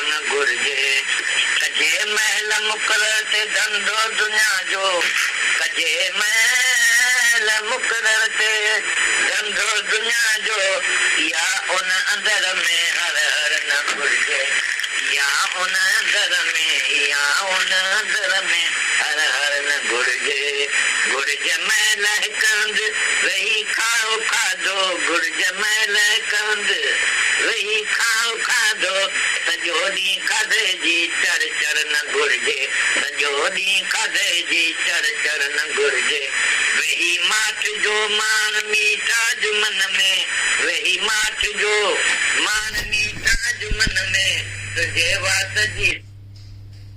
न घुर्जे। कजे महल मुकरर ते धंधो दुनिया जो, कजे महल मुकरर ते धंधो दुनिया जो, या उन अंदर में हर हर न घुर्जे। या उन अंदर में, या उन अंदर में हर हर न घुर्जे। घुर्ज में लहकंद वही खाओ खाधो, घुर्ज में लहकंद वही खाओ खाधो। सॼो ॾींहुं खाधे जी चर चर न घुर्जे। सॼो ॾींहुं खाधे जी चर चर न घुर्जे। वही माठ जो मान मीठा जो मन में, वही माठ जो मान मीठा जो मन में, तुझे बात जी।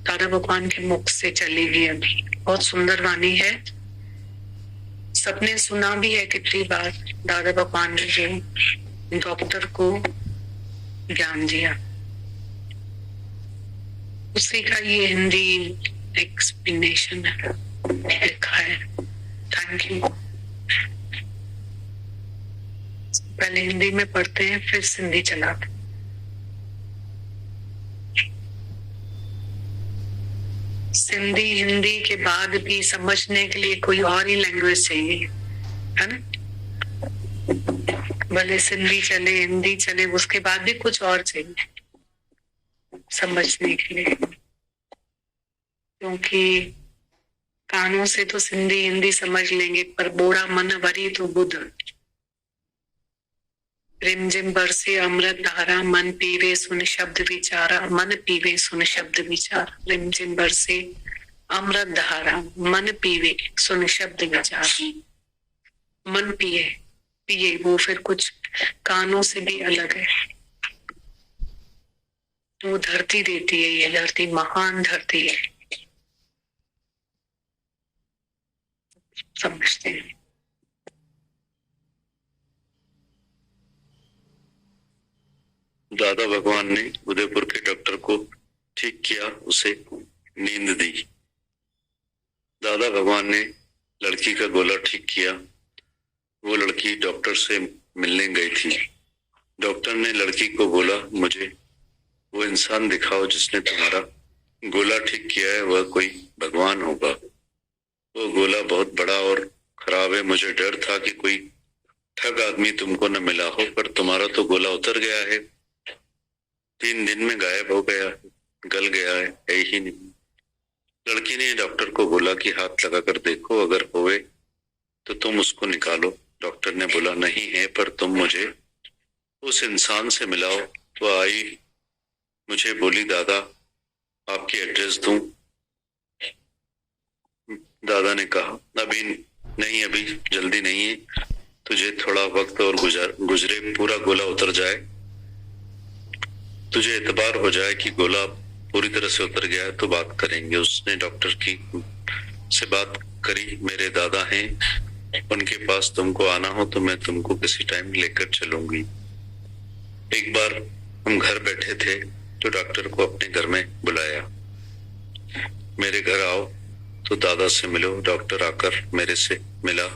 दादा भगवान के मुख से चली गई अभी। बहुत सुंदर वाणी है, सबने सुना भी है कितनी बार। दादा भगवान ने जो डॉक्टर को ज्ञान दिया, उसी का ये हिंदी एक्सप्लेनेशन लिखा है। Thank you. पहले हिंदी में पढ़ते हैं, फिर सिंधी चलाते। सिंधी हिंदी के बाद भी समझने के लिए कोई और ही लैंग्वेज चाहिए, है ना। भले सिंधी चले, हिंदी चले, उसके बाद भी कुछ और चाहिए समझने के लिए। क्योंकि कानों से तो सिंधी हिंदी समझ लेंगे, पर बोड़ा मन वरी तो बुध। रिमझिम बरसे अमृत धारा, मन पीवे सुन शब्द विचारा। मन पीवे सुन शब्द विचारा। रिमझिम बरसे अमृत धारा, मन पीवे सुन शब्द विचारा। मन पिए पिए, वो फिर कुछ कानों से भी अलग है। वो धरती देती है, ये धरती महान धरती है, समझते हैं। दादा भगवान ने उदयपुर के डॉक्टर को ठीक किया, उसे नींद दी। दादा भगवान ने लड़की का गोला ठीक किया। वो लड़की डॉक्टर से मिलने गई थी। डॉक्टर ने लड़की को बोला, मुझे वो इंसान दिखाओ जिसने तुम्हारा गोला ठीक किया है, वह कोई भगवान होगा। वो गोला बहुत बड़ा और खराब है। मुझे डर था कि कोई ठग आदमी तुमको न मिला हो, पर तुम्हारा तो गोला उतर गया है। 3 दिन में गायब हो गया, गल गया है ही नहीं। लड़की ने डॉक्टर को बोला कि हाथ लगाकर देखो, अगर होवे तो तुम उसको निकालो। डॉक्टर ने बोला, नहीं है, पर तुम मुझे उस इंसान से मिलाओ। वो आई, मुझे बोली, दादा आपकी एड्रेस दूं? दादा ने कहा, अभी नहीं, अभी जल्दी नहीं है, तुझे थोड़ा वक्त और गुजरे, पूरा गोला उतर जाए, तुझे एतबार हो जाए कि गोला पूरी तरह से उतर गया है तो बात करेंगे। उसने डॉक्टर की से बात करी, मेरे दादा हैं, उनके पास तुमको आना हो तो मैं तुमको किसी टाइम लेकर चलूंगी। एक बार हम घर बैठे थे तो डॉक्टर को अपने घर में बुलाया, मेरे घर आओ तो दादा से मिलो। डॉक्टर आकर मेरे से मिला,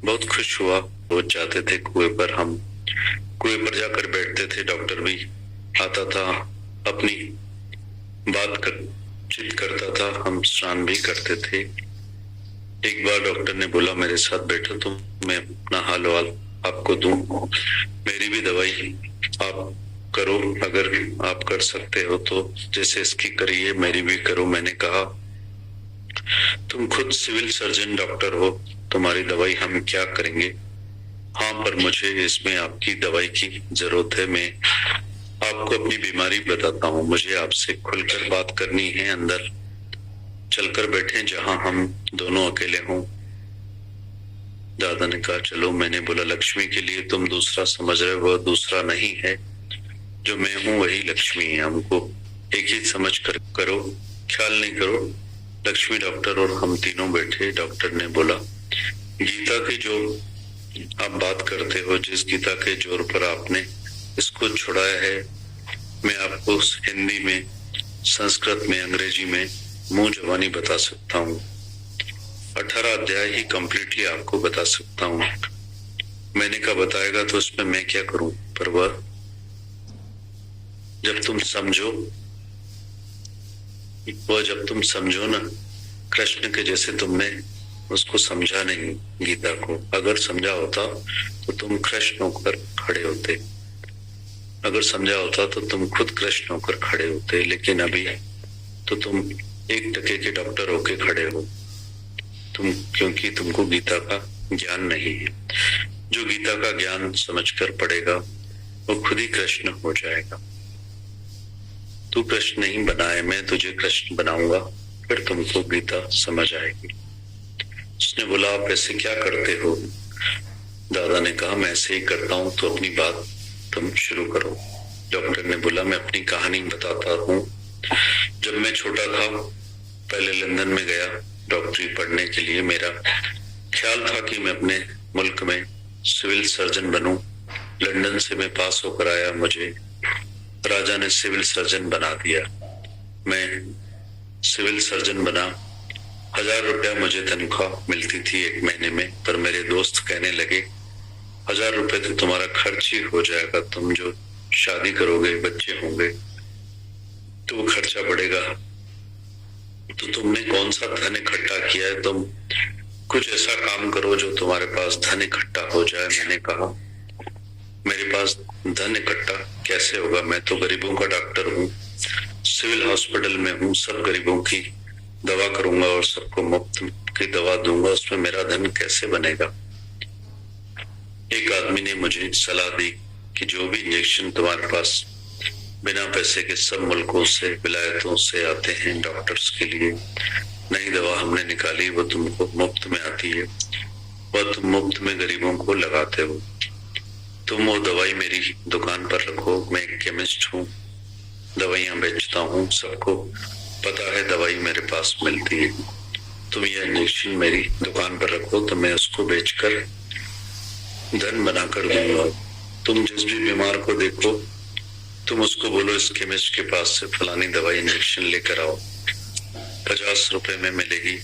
बहुत खुश हुआ। वो जाते थे कुएं पर, हम कुएं पर जाकर बैठते थे। डॉक्टर भी आता था, अपनी बात चित करता था, हम स्नान भी करते थे। एक बार डॉक्टर ने बोला, मेरे साथ बैठो तो मैं अपना हाल वाल आपको दूं, मेरी भी दवाई आप करो, अगर आप कर सकते हो तो। जैसे इसकी करिए, मेरी भी करो। मैंने कहा, तुम खुद सिविल सर्जन डॉक्टर हो, तुम्हारी दवाई हम क्या करेंगे? हाँ, पर मुझे इसमें आपकी दवाई की जरूरत है। मैं आपको अपनी बीमारी बताता हूँ, मुझे आपसे खुलकर बात करनी है। अंदर चलकर बैठे जहां हम दोनों अकेले हों। दादा ने कहा, चलो। मैंने बोला, लक्ष्मी के लिए तुम दूसरा समझ रहे हो, वह दूसरा नहीं है, जो मैं हूँ वही लक्ष्मी है। हमको एक ही समझ कर करो, ख्याल नहीं करो। लक्ष्मी डॉक्टर और हम तीनों बैठे। डॉक्टर ने बोला, गीता की जो आप बात करते हो, जिस गीता के जोर पर आपने इसको छुड़ाया है, मैं आपको हिंदी में, संस्कृत में, अंग्रेजी में मुंह जबानी बता सकता हूँ। 18 अध्याय ही कंप्लीटली आपको बता सकता हूँ। मैंने कहा, बताएगा तो उसमें मैं क्या करूं? पर वह जब तुम समझो वो जब तुम समझो ना, कृष्ण के जैसे तुमने उसको समझा नहीं, गीता को। अगर समझा होता तो तुम कृष्ण होकर खड़े होते, अगर समझा होता तो तुम खुद कृष्ण होकर खड़े होते। लेकिन अभी तो तुम 1% के डॉक्टर होके खड़े हो तुम, क्योंकि तुमको गीता का ज्ञान नहीं है। जो गीता का ज्ञान समझकर पढ़ेगा वो खुद ही कृष्ण हो जाएगा। तू कृष्ण नहीं बना है, मैं तुझे कृष्ण बनाऊंगा, फिर तुमको गीता समझ आएगी। उसने बोला आप ऐसे क्या करते हो? दादा ने कहा मैं ऐसे ही करता हूँ, तो अपनी बात तुम शुरू करो। डॉक्टर ने बोला मैं अपनी कहानी बताता हूँ। जब मैं छोटा था, पहले लंदन में गया डॉक्टरी पढ़ने के लिए। मेरा ख्याल था कि मैं अपने मुल्क में सिविल सर्जन बनूं। लंदन से मैं पास होकर आया, मुझे राजा ने सिविल सर्जन बना दिया। मैं सिविल सर्जन बना। 1000 रुपया मुझे तनख्वाह मिलती थी 1 महीने में। पर मेरे दोस्त कहने लगे 1000 रुपये तो तुम्हारा खर्च ही हो जाएगा, तुम जो शादी करोगे, बच्चे होंगे तो वो खर्चा बढ़ेगा, तो तुमने कौन सा धन इकट्ठा किया है? तुम कुछ ऐसा काम करो जो तुम्हारे पास धन इकट्ठा हो जाए। मैंने कहा मेरे पास धन इकट्ठा कैसे होगा? मैं तो गरीबों का डॉक्टर हूँ, सिविल हॉस्पिटल में हूँ, सब गरीबों की दवा करूंगा और सबको मुफ्त की दवा दूंगा, उसमें मेरा धन कैसे बनेगा? एक आदमी ने मुझे सलाह दी कि जो भी इंजेक्शन तुम्हारे पास बिना पैसे के सब मुल्कों से, विलायतों से आते हैं डॉक्टर्स के लिए, नई दवा हमने निकाली, वो तुमको मुफ्त में आती है, वह तुम मुफ्त में गरीबों को लगाते हो। तुम वो दवाई मेरी दुकान पर रखो। मैं एक केमिस्ट हूँ, दवाइयां बेचता हूँ, सबको पता है दवाई मेरे पास मिलती है। तुम ये इंजेक्शन मेरी दुकान पर रखो तो मैं उसको बेचकर धन बना कर दूंगा। तुम जिस भी बीमार को देखो, तुम उसको बोलो इस केमिस्ट के पास से फलानी दवाई इंजेक्शन लेकर आओ, 50 रुपए में मिलेगी,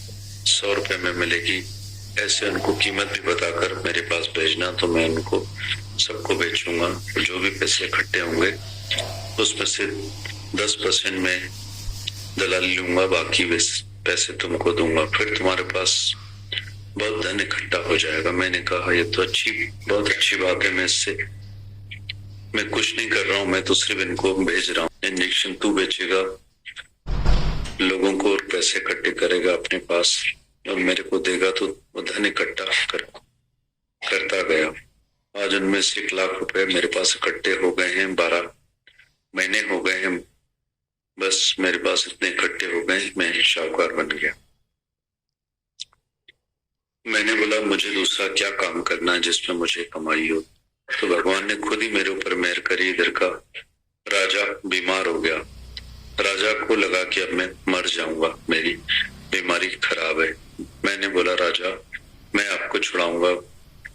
100 रुपए में मिलेगी। ऐसे उनको कीमत भी बताकर मेरे पास भेजना, तो मैं उनको सबको बेचूंगा। जो भी पैसे इकट्ठे होंगे उसमें से 10% में दलाली लूंगा, बाकी पैसे तुमको दूंगा, फिर तुम्हारे पास बहुत धन इकट्ठा हो जाएगा। मैंने कहा ये तो बहुत अच्छी बात है, मैं कुछ नहीं कर रहा हूँ, मैं तो सिर्फ इनको भेज रहा हूँ। इंजेक्शन तू बेचेगा, लोगों को और पैसे इकट्ठे करेगा अपने पास और मेरे को देगा, तो वो धन इकट्ठा करता गया। आज उनमें से 1 लाख रुपए मेरे पास इकट्ठे हो गए हैं। 12 महीने हो गए हैं, बस मेरे पास इतने इकट्ठे हो गए, मैं शाहूकार बन गया। मैंने बोला मुझे दूसरा क्या काम करना है जिसमें मुझे कमाई हो? तो भगवान ने खुद ही मेरे ऊपर मेहर करी। इधर का राजा बीमार हो गया। राजा को लगा कि अब मैं मर जाऊंगा, मेरी बीमारी खराब है। मैंने बोला राजा मैं आपको छुड़ाऊंगा,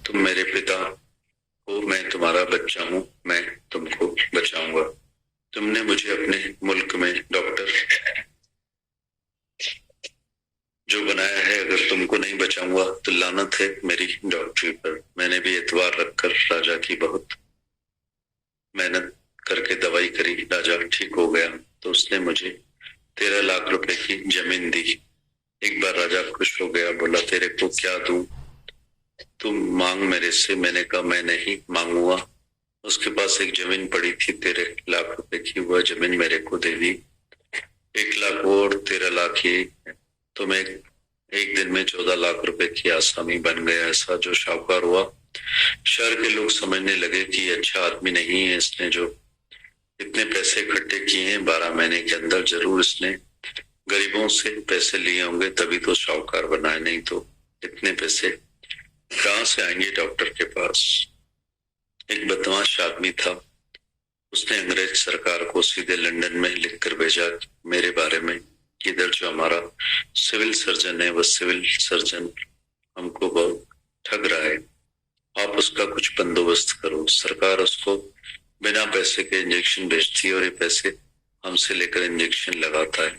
तुम मेरे पिता हो, मैं तुम्हारा बच्चा हूँ, मैं तुमको बचाऊंगा। तुमने मुझे अपने मुल्क में डॉक्टर जो बनाया है, अगर तुमको नहीं बचाऊंगा तो लानत है मेरी डॉक्टरी पर। मैंने भी एतबार रखकर राजा की बहुत मेहनत करके दवाई करी, राजा ठीक हो गया। तो उसने मुझे 13 लाख रुपए की जमीन दी। एक बार राजा खुश हो गया, बोला तेरे को क्या दूं, तुम मांग मेरे से। मैंने कहा मैं नहीं मांगूंगा। उसके पास एक जमीन पड़ी थी 13 लाख रुपए की, वह जमीन मेरे को दे दी। 1 लाख और 13 लाख ये, तो मैं एक दिन में 14 लाख रुपए की आसामी बन गया। ऐसा जो शाहूकार हुआ, शहर के लोग समझने लगे कि अच्छा आदमी नहीं है, इसने जो इतने पैसे इकट्ठे किए हैं 12 महीने के अंदर, जरूर इसने गरीबों से पैसे लिए होंगे, तभी तो शाहूकार बना है, नहीं तो इतने पैसे कहाँ से आएंगे डॉक्टर के पास। एक बदमाश आदमी था, उसने अंग्रेज सरकार को सीधे लंदन में लिखकर भेजा मेरे बारे में, इधर जो हमारा सिविल सर्जन है, वह सिविल सर्जन हमको बहुत ठग रहा है, आप उसका कुछ बंदोबस्त करो। सरकार उसको बिना पैसे के इंजेक्शन बेचती है और ये पैसे हमसे लेकर इंजेक्शन लगाता है।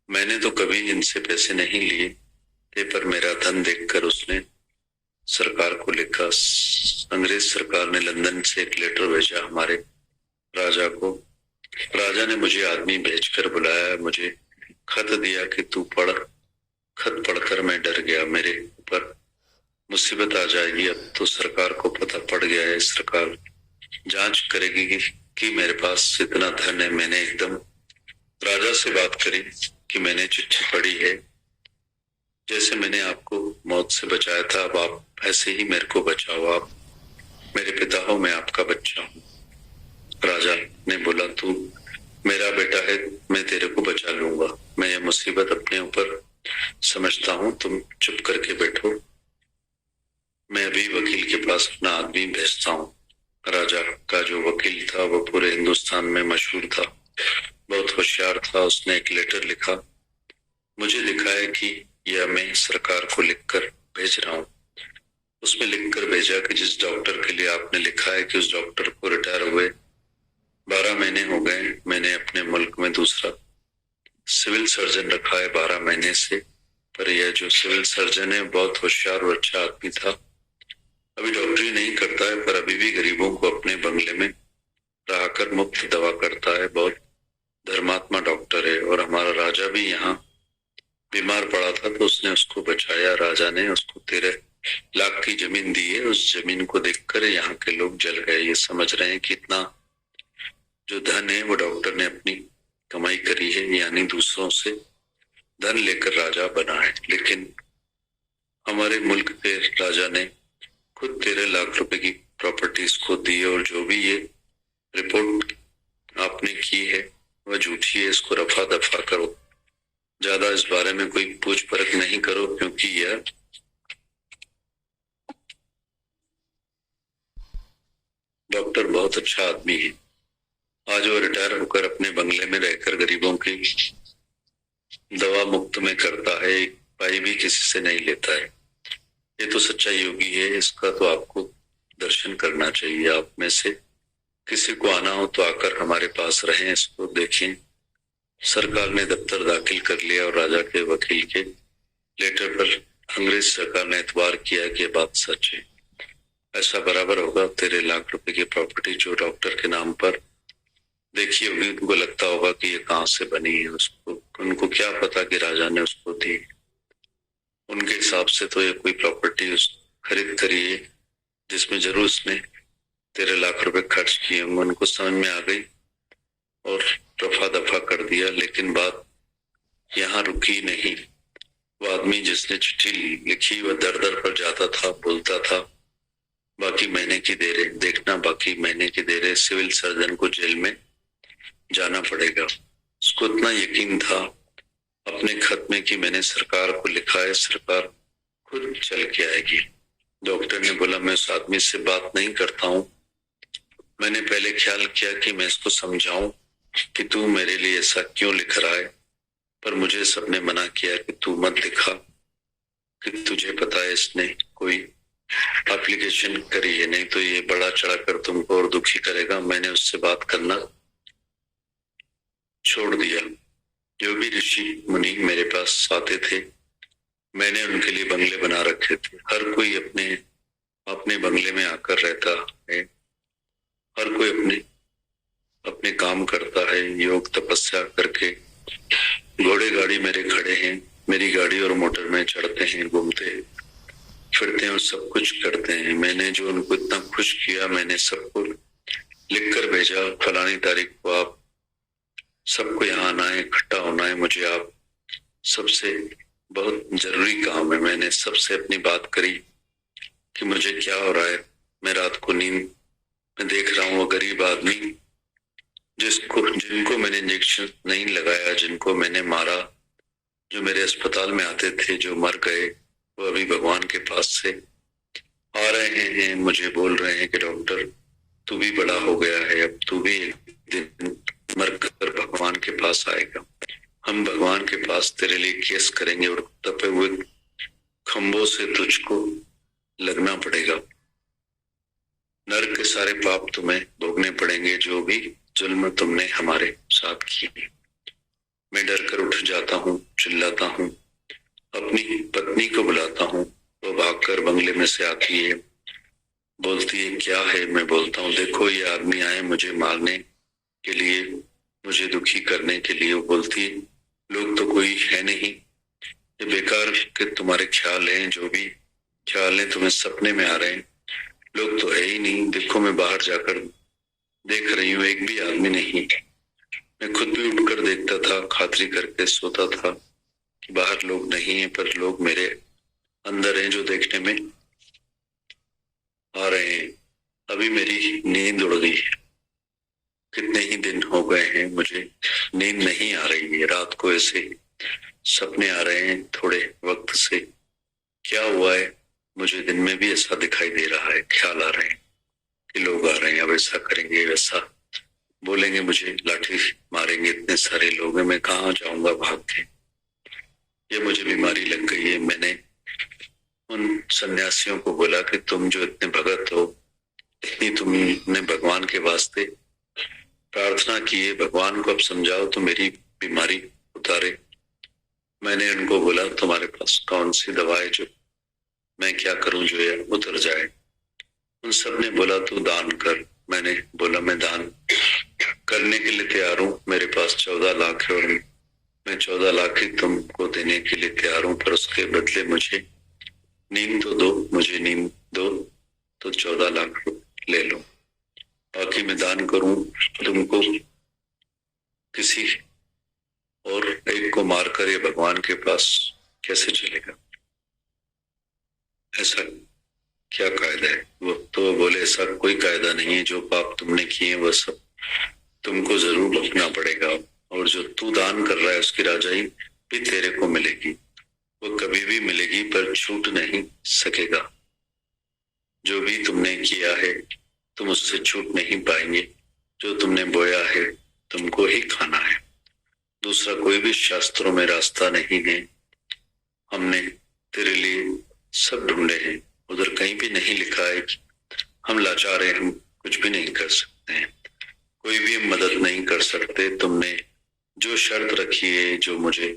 मैंने तो कभी इनसे पैसे नहीं लिए थे, पर मेरा धन देखकर उसने सरकार को लिखा। अंग्रेज सरकार ने लंदन से एक लेटर भेजा हमारे राजा को। राजा ने मुझे आदमी भेजकर बुलाया, मुझे खत दिया कि तू पढ़। खत पढ़कर मैं डर गया, मेरे ऊपर मुसीबत आ जाएगी। अब तो सरकार को पता पड़ गया है, सरकार जांच करेगी कि मेरे पास इतना धन है। मैंने एकदम राजा से बात करी कि मैंने चिट्ठी पढ़ी है, जैसे मैंने आपको मौत से बचाया था, अब आप ऐसे ही मेरे को बचाओ। आप मेरे पिता हो, मैं आपका बच्चा हूँ। राजा ने बोला, तू मेरा बेटा है, मैं तेरे को बचा लूंगा। मैं ये मुसीबत अपने ऊपर समझता हूँ, तुम चुप करके बैठो। मैं अभी वकील के पास अपना आदमी भेजता हूँ। राजा का जो वकील था वो पूरे हिंदुस्तान में मशहूर था, बहुत होशियार था। उसने एक लेटर लिखा, मुझे लिखा है कि यह मैं सरकार को लिखकर भेज रहा हूँ। उसमें लिखकर भेजा कि जिस डॉक्टर के लिए आपने लिखा है कि उस डॉक्टर को रिटायर हुए 12 महीने हो गए, मैंने अपने मुल्क में दूसरा सिविल सर्जन रखा है 12 महीने से, पर यह जो सिविल सर्जन है बहुत होशियार और अच्छा आदमी था। अभी डॉक्टरी नहीं करता है, पर अभी भी गरीबों को अपने बंगले में रहकर मुफ्त दवा करता है। बहुत धर्मात्मा डॉक्टर है। और हमारा राजा भी यहाँ बीमार पड़ा था तो उसने उसको बचाया। राजा ने उसको 13 लाख की जमीन दी है। उस जमीन को देखकर यहाँ के लोग जल गए। ये समझ रहे हैं कि इतना जो धन है वो डॉक्टर ने अपनी कमाई करी है, यानी दूसरों से धन लेकर राजा बना है। लेकिन हमारे मुल्क के राजा ने खुद 13 लाख रुपए की प्रॉपर्टीज को दी, और जो भी ये रिपोर्ट आपने की है वह झूठी है। इसको रफा दफा करो, ज्यादा इस बारे में कोई पूछ परख नहीं करो, क्योंकि यह डॉक्टर बहुत अच्छा आदमी है। आज वो रिटायर होकर अपने बंगले में रहकर गरीबों की दवा मुफ्त में करता है, एक पाई भी किसी से नहीं लेता है। ये तो सच्चा योगी है, इसका तो आपको दर्शन करना चाहिए। आप में से किसी को आना हो तो आकर हमारे पास रहें, इसको देखें। सरकार ने दफ्तर दाखिल कर लिया और राजा के वकील के लेटर पर अंग्रेज सरकार ने एतबार किया कि यह बात सच है। ऐसा बराबर होगा। 13 लाख रुपए की प्रॉपर्टी जो डॉक्टर के नाम पर देखी होगी, उनको लगता होगा कि ये कहाँ से बनी है। उसको उनको क्या पता कि राजा ने उसको दी। उनके हिसाब से तो ये कोई प्रॉपर्टी उस खरीद करी है जिसमें जरूर उसने 13 लाख रुपए खर्च किए होंगे। उनको समझ में आ गई और रफा दफा कर दिया। लेकिन बात यहाँ रुकी नहीं। वो आदमी जिसने चिट्ठी लिखी वह दर दर पर जाता था, बोलता था, बाकी महीने की देर है, देखना बाकी महीने की देर है, सिविल सर्जन को जेल में जाना पड़ेगा। उसको इतना यकीन था अपने खत में कि मैंने सरकार को लिखा है, सरकार खुद चल के आएगी। डॉक्टर ने बोला, मैं उस आदमी से बात नहीं करता हूँ। मैंने पहले ख्याल किया कि मैं इसको समझाऊं कि तू मेरे लिए ऐसा क्यों लिख रहा है, पर मुझे सबने मना किया कि तू मत दिखा कि तुझे पता है इसने कोई एप्लीकेशन करी है, नहीं तो ये बड़ा चढ़ाकर तुमको और दुखी करेगा। मैंने उससे बात करना छोड़ दिया। जो भी ऋषि मुनि मेरे पास आते थे, मैंने उनके लिए बंगले बना रखे थे। हर कोई अपने अपने बंगले में आकर रहता है, हर कोई अपने अपने काम करता है, योग तपस्या करके। घोड़े गाड़ी मेरे खड़े हैं, मेरी गाड़ी और मोटर में चढ़ते हैं, घूमते हैं, फिरते हैं और सब कुछ करते हैं। मैंने जो उनको इतना खुश किया, मैंने सबको लिखकर भेजा, फलानी तारीख को आप सबको यहाँ आना है, इकट्ठा होना है, मुझे आप सबसे बहुत जरूरी काम है। मैंने सबसे अपनी बात करी कि मुझे क्या हो रहा है। मैं रात को नींद में देख रहा हूँ वो गरीब आदमी जिनको मैंने इंजेक्शन नहीं लगाया, जिनको मैंने मारा, जो मेरे अस्पताल में आते थे, जो मर गए, वो अभी भगवान के पास से आ रहे हैं, मुझे बोल रहे हैं कि डॉक्टर तू भी बड़ा हो गया है, अब तू भी एक दिन मर कर भगवान के पास आएगा। हम भगवान के पास तेरे लिए केस करेंगे और तपे हुए खंभों से तुझको लगना पड़ेगा। नरक के सारे पाप तुम्हें भोगने पड़ेंगे, जो भी जुल्म तुमने हमारे साथ किए। मैं डर कर उठ जाता हूँ, चिल्लाता हूँ, अपनी पत्नी को बुलाता हूँ। वो भागकर बंगले में से आती है, बोलती है क्या है। मैं बोलता हूँ देखो ये आदमी आए मुझे मारने के लिए, मुझे दुखी करने के लिए। वो बोलती है लोग तो कोई है नहीं, ये बेकार के तुम्हारे ख्याल हैं, जो भी ख्याल हैं तुम्हें सपने में आ रहे हैं, लोग तो है ही नहीं। देखो मैं बाहर जाकर देख रही हूँ, एक भी आदमी नहीं। मैं खुद भी उठकर देखता था, खातरी करके सोता था कि बाहर लोग नहीं है, पर लोग मेरे अंदर हैं जो देखने में आ रहे हैं। अभी मेरी नींद उड़ गई, कितने ही दिन हो गए हैं मुझे नींद नहीं आ रही है। रात को ऐसे सपने आ रहे हैं थोड़े वक्त से। क्या हुआ है, मुझे दिन में भी ऐसा दिखाई दे रहा है, ख्याल आ रहे हैं कि लोग आ रहे हैं, अब ऐसा करेंगे, वैसा बोलेंगे, मुझे लाठी मारेंगे, इतने सारे लोग हैं, मैं कहाँ जाऊंगा भाग के। ये मुझे बीमारी लग गई है। मैंने उन सन्यासियों को बोला कि तुम जो इतने भगत हो, इतनी तुमने भगवान के वास्ते प्रार्थना की है, भगवान को अब समझाओ तो मेरी बीमारी उतारे। मैंने उनको बोला तुम्हारे पास कौन सी दवा है जो मैं क्या करूं जो ये उतर जाए। उन सब ने बोला तू दान कर। मैंने बोला मैं दान करने के लिए तैयार हूं, मेरे पास 14 लाख है और मैं 14 लाख ही तुमको देने के लिए तैयार हूं, पर उसके बदले मुझे नींद तो दो, मुझे नींद दो तो 14 लाख ले लो, बाकी मैं दान करूं तुमको। किसी और एक को मारकर ये भगवान के पास कैसे चलेगा? ऐसा क्या कायदा है? वो तो बोले ऐसा कोई कायदा नहीं है, जो पाप तुमने किए वह सब तुमको जरूर भुगतना पड़ेगा, और जो तू दान कर रहा है उसकी राजाई भी तेरे को मिलेगी, वो कभी भी मिलेगी पर छूट नहीं सकेगा। जो भी तुमने किया है तुम उससे छूट नहीं पाएंगे, जो तुमने बोया है तुमको ही खाना है, दूसरा कोई भी शास्त्रों में रास्ता नहीं है। हमने तेरे लिए सब ढूंढे हैं, उधर कहीं भी नहीं लिखा है कि हम लाचार हैं, हम कुछ भी नहीं कर सकते हैं, कोई भी मदद नहीं कर सकते। तुमने जो शर्त रखी है, जो मुझे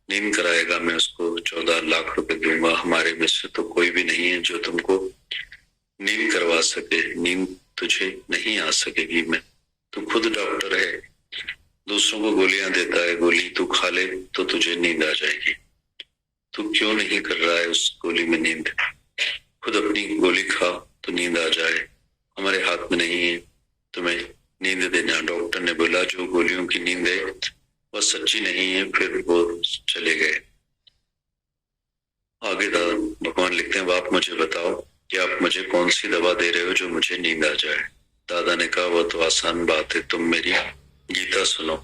नींद कराएगा मैं उसको 14 लाख रुपए दूंगा। हमारे में से तो कोई भी नहीं है जो तुमको नींद करवा सके, नींद तुझे नहीं आ सकेगी। मैं तू खुद डॉक्टर है, दूसरों को गोलियां देता है, गोली तू खा ले तो तुझे नींद आ जाएगी। तू क्यों नहीं कर रहा है उस गोली में नींद? खुद अपनी गोली खा तो नींद आ जाए, हमारे हाथ में नहीं है तुम्हें नींद देना। डॉक्टर ने बोला जो गोलियों की नींद है वह सच्ची नहीं है, फिर वो चले गए। आगे भगवान लिखते हैं, आप मुझे बताओ कि आप मुझे कौन सी दवा दे रहे हो जो मुझे नींद आ जाए। दादा ने कहा वो तो आसान बात है, तुम मेरी गीता सुनो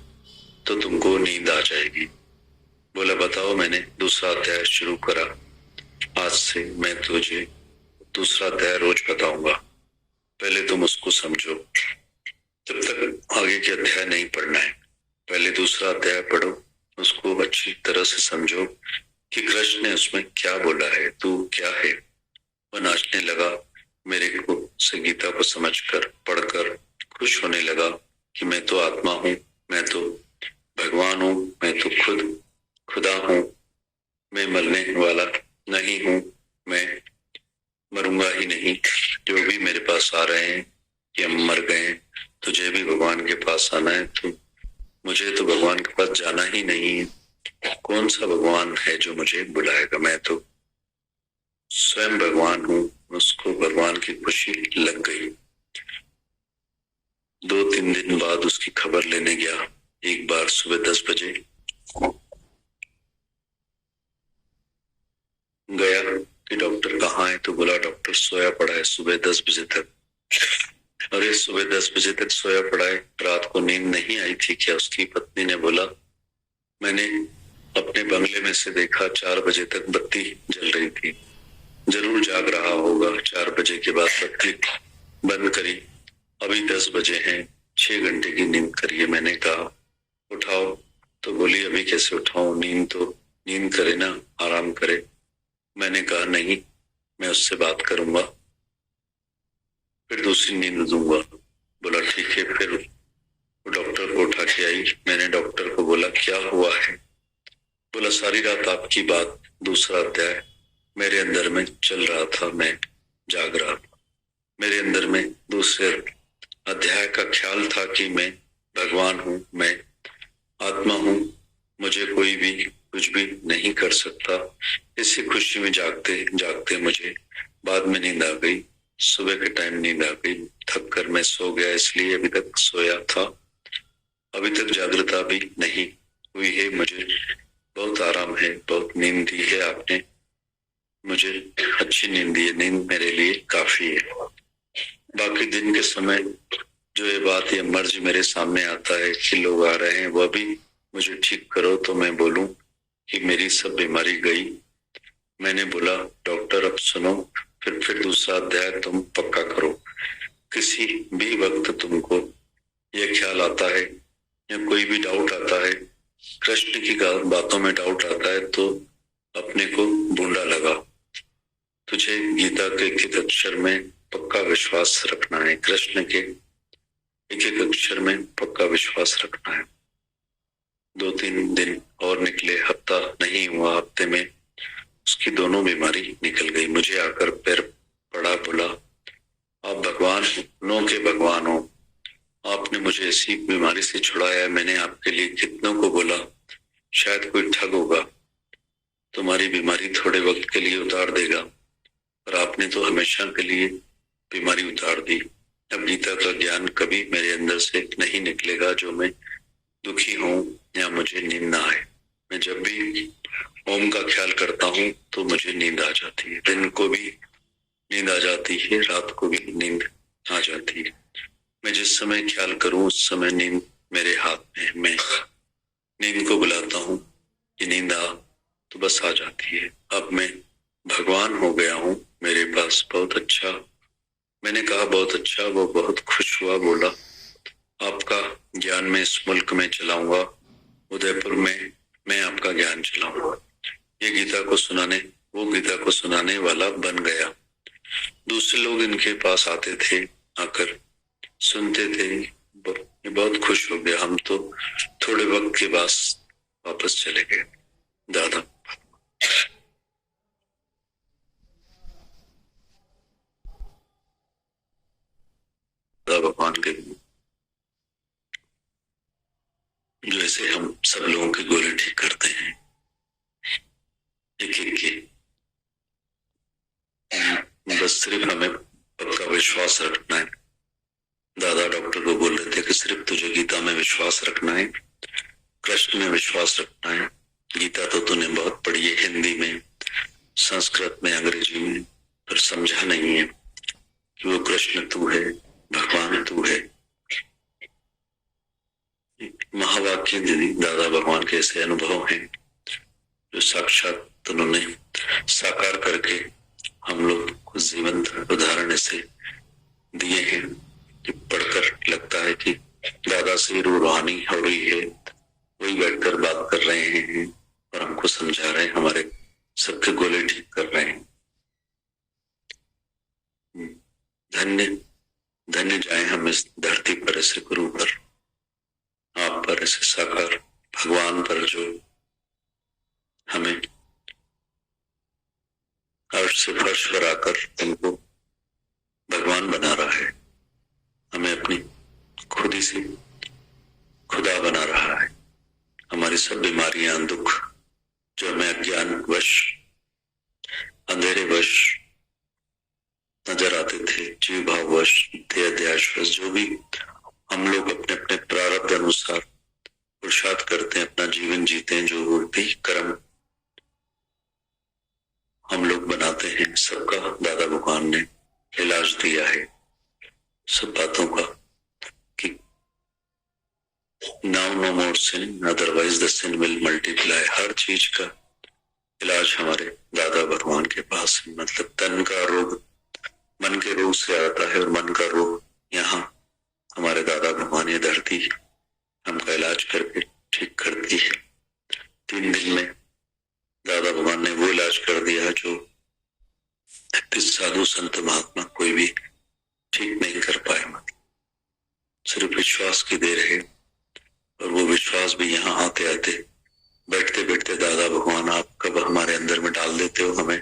तो तुमको नींद आ जाएगी। बोला बताओ। मैंने दूसरा अध्याय शुरू करा, आज से मैं तुझे दूसरा अध्याय रोज बताऊंगा, पहले तुम उसको समझो, जब तक आगे के अध्याय नहीं पढ़ना है। पहले दूसरा अध्याय पढ़ो, उसको अच्छी तरह से समझो कि कृष्ण ने उसमें क्या बोला है, तू क्या है। वह नाचने लगा, मेरे को से गीता को समझकर पढ़कर खुश होने लगा कि मैं तो आत्मा हूँ, मैं तो भगवान हूँ, मैं तो खुद खुदा हूँ, मैं मरने वाला नहीं हूँ, मैं मरूंगा ही नहीं। जो भी मेरे पास आ रहे हैं कि हम मर गए, तुझे भी भगवान के पास आना है, तो मुझे तो भगवान के पास जाना ही नहीं है। कौन सा भगवान है जो मुझे बुलाएगा? मैं तो स्वयं भगवान हूँ। उसको भगवान की खुशी लग गई। 2-3 दिन बाद उसकी खबर लेने गया। एक बार सुबह 10 बजे गया कि डॉक्टर कहाँ है, तो बोला डॉक्टर सोया पड़ा है सुबह 10 बजे तक। अरे सुबह 10 बजे तक सोया पड़ा है, रात को नींद नहीं आई थी क्या? उसकी पत्नी ने बोला मैंने अपने बंगले में से देखा 4 बजे तक बत्ती जल रही थी, जरूर जाग रहा होगा। 4 बजे के बाद बत्ती बंद करी, अभी 10 बजे हैं, 6 घंटे की नींद करिए। मैंने कहा उठाओ, तो बोली अभी कैसे उठाऊं, नींद करे ना, आराम करे। मैंने कहा नहीं, मैं उससे बात करूंगा, फिर दूसरी नींद दूंगा। बोला ठीक है। फिर वो डॉक्टर को उठा के आई। मैंने डॉक्टर को बोला क्या हुआ है? बोला सारी रात आपकी बात, दूसरा अध्याय मेरे अंदर में चल रहा था, मैं जाग रहा था, मेरे अंदर में दूसरे अध्याय का ख्याल था कि मैं भगवान हूँ, मैं आत्मा हूँ, मुझे कोई भी कुछ भी नहीं कर सकता। इसी खुशी में जागते जागते मुझे बाद में नींद आ गई। सुबह के टाइम नींद आ गई। थक कर मैं सो गया, इसलिए अभी तक सोया था। अभी तक जागृता भी नहीं हुई है। मुझे बहुत आराम है, बहुत नींद दी है आपने मुझे, अच्छी नींद दी है। नींद मेरे लिए काफी है। बाकी दिन के समय जो ये बात या मर्ज मेरे सामने आता है कि लोग आ रहे हैं, वह भी मुझे ठीक करो, तो मैं बोलूं कि मेरी सब बीमारी गई। मैंने बोला डॉक्टर अब सुनो, फिर दूसरा अध्याय तुम पक्का करो। किसी भी वक्त तुमको यह ख्याल आता है या कोई भी डाउट आता है, कृष्ण की बातों में डाउट आता है, तो अपने को बूंदा लगा। तुझे गीता के एक एक अक्षर में पक्का विश्वास रखना है, कृष्ण के एक एक अक्षर में पक्का विश्वास रखना है। 2-3 दिन और निकले, हफ्ता नहीं हुआ, हफ्ते में उसकी दोनों बीमारी निकल गई। मुझे आकर पैर पड़ा, बोला आप भगवान नो के भगवान हो, आपने मुझे ऐसी बीमारी से छुड़ाया। मैंने आपके लिए कितनों को बोला, शायद कोई ठग होगा, तुम्हारी बीमारी थोड़े वक्त के लिए उतार देगा, पर आपने तो हमेशा के लिए बीमारी उतार दी। अब गीता का ज्ञान कभी मेरे अंदर से नहीं निकलेगा जो मैं दुखी हूं या मुझे नींद ना आए। मैं जब भी ओम का ख्याल करता हूँ तो मुझे नींद आ जाती है। दिन को भी नींद आ जाती है, रात को भी नींद आ जाती है। मैं जिस समय ख्याल करूं उस समय नींद मेरे हाथ में है। मैं नींद को बुलाता हूँ कि नींद आ, तो बस आ जाती है। अब मैं भगवान हो गया हूँ मेरे पास। बहुत अच्छा, मैंने कहा बहुत अच्छा। वो बहुत खुश हुआ, बोला आपका ज्ञान मैं इस मुल्क में चलाऊंगा, उदयपुर में मैं आपका ज्ञान चलाऊंगा। ये गीता को सुनाने, वो गीता को सुनाने वाला बन गया। दूसरे लोग इनके पास आते थे, आकर सुनते थे, ये बहुत खुश हो गया। हम तो थोड़े वक्त के बाद वापस चले गए। दादा भगवान के जैसे हम सब लोगों के गोले ठीक करते हैं, एक एक के, बस सिर्फ हमें पक्का विश्वास रखना है। दादा डॉक्टर को बोल रहे थे कि सिर्फ तुझे गीता में विश्वास रखना है, कृष्ण में विश्वास रखना है। गीता तो तूने बहुत पढ़ी है, हिंदी में, संस्कृत में, अंग्रेजी में, पर समझा नहीं है कि वो कृष्ण तू है, भगवान तू है। महावाक्य दादा भगवान के ऐसे अनुभव हैं जो साक्षात उन्होंने साकार करके हम लोग को जीवंत उदाहरण ऐसे दिए हैं कि पढ़कर लगता है कि दादा से रूहानी हो रही है, वही बैठकर बात कर रहे हैं और हमको समझा रहे हैं, हमारे सबके गोले ठीक कर रहे हैं। धन्य धन्य जाए हम इस धरती पर, ऐसे गुरु पर, आप पर, ऐसे साकार भगवान पर जो हमें अर्श से फर्श पर आकर तुमको भगवान बना रहा है, हमें अपनी खुद ही से खुदा बना रहा है। हमारी सब बीमारियां, दुख जो हमें अज्ञान वश, अंधेरे वश नजर आते थे, जीव भाव वश, देहाध्यास वश, जो भी हम लोग अपने अपने प्रारब्ध अनुसार पुरुषार्थ करते हैं, अपना जीवन जीते हैं, जो भी कर्म हम लोग बनाते हैं, सबका दादा भगवान ने इलाज दिया है। सब बातों का कि now no more sin otherwise the sin will multiply. हर चीज का इलाज हमारे दादा भगवान के पास है। मतलब तन का रोग मन के रोग से आता है और मन का रोग यहाँ हमारे दादा भगवान ये धरती हमका इलाज करके ठीक करती है। 3 दिन में दादा भगवान ने वो इलाज कर दिया जो 33 साधु संत महात्मा कोई भी ठीक नहीं कर पाए। मतलब सिर्फ विश्वास की देर है, और वो विश्वास भी यहाँ आते आते बैठते बैठते दादा भगवान आप कब हमारे अंदर में डाल देते हो, हमें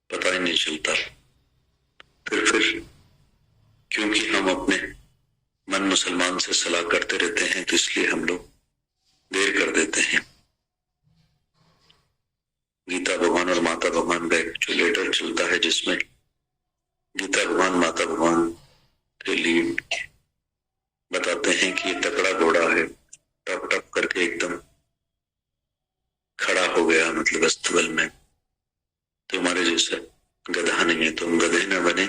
पता ही नहीं चलता। फिर क्योंकि हम अपने मन मुसलमान से सलाह करते रहते हैं, तो इसलिए हम लोग देर कर देते है जिसमें गीता भगवान माता भगवान के लिए बताते हैं कि ये तकड़ा घोड़ा है, टप टप करके एकदम खड़ा हो गया, मतलब अस्तबल में। तुम्हारे जैसा गधा नहीं है, तुम गधे न बने,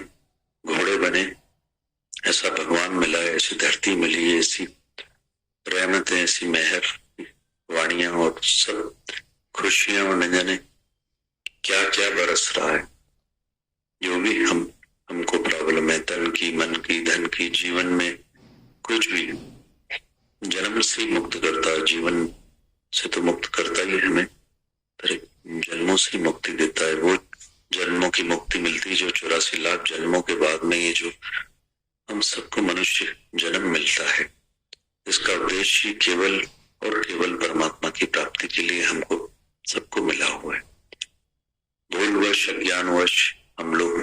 घोड़े बने। ऐसा भगवान मिला है, ऐसी धरती मिली है, ऐसी रहमतें, ऐसी मेहर वाणियां और सब खुशियां और न जाने क्या क्या बरस रहा है। जो भी हमको प्रॉब्लम है, तन की, मन की, धन की, जीवन में कुछ भी, जन्म से मुक्त करता, जीवन से तो मुक्त करता ही हमें, पर जन्मों से मुक्ति देता है। वो जन्मों की मुक्ति मिलती जो 84 लाख जन्मों के बाद में ये जो हम सबको मनुष्य जन्म मिलता है, इसका उद्देश्य केवल और केवल परमात्मा की प्राप्ति के लिए हमको सबको मिला हुआ है। भूलवश अज्ञानवश हम लोग